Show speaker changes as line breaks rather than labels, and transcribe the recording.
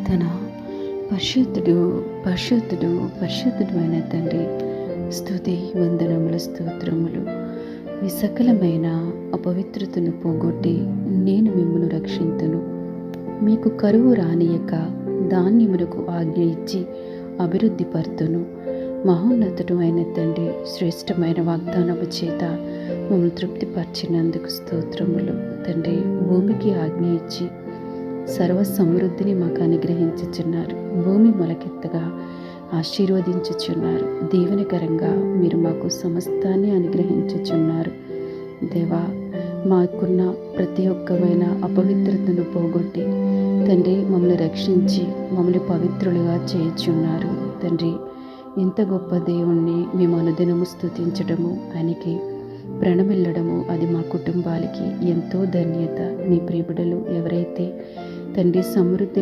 ప్రార్థన. పరిశుద్ధుడు పరిశుద్ధుడు పరిశుద్ధుడు అయిన తండ్రి, స్తుతి వందనములు స్తోత్రములు. మీ సకలమైన అపవిత్రతను పోగొట్టి నేను మిమ్మల్ని రక్షింతును. మీకు కరువు రానియక ధాన్యములకు ఆజ్ఞ ఇచ్చి అభివృద్ధి పరుతును. మహోన్నతుడు అయిన తండ్రి, శ్రేష్టమైన వాగ్దానము చేత మమ్మల్ని తృప్తిపరిచినందుకు స్తోత్రములు. తండ్రి, భూమికి ఆజ్ఞ ఇచ్చి సర్వ సమృద్ధిని మాకు అనుగ్రహించుచున్నారు. భూమి మొలకెత్తగా ఆశీర్వదించుచున్నారు. దీవెనకరంగా మీరు మాకు సమస్తాన్ని అనుగ్రహించుచున్నారు. దేవా, మాకున్న ప్రతి ఒక్కమైన అపవిత్రతను పోగొట్టి తండ్రి మమ్మల్ని రక్షించి మమ్మల్ని పవిత్రులుగా చేయుచున్నారు. తండ్రి, ఇంత గొప్ప దేవుణ్ణి మేము అనుదినము స్తుతించడము, ఆయనకి ప్రణమిల్లడము అది మా కుటుంబాలకి ఎంతో ధన్యత. నీ ప్రియబిడలు ఎవరైతే తండ్రి సమృద్ధి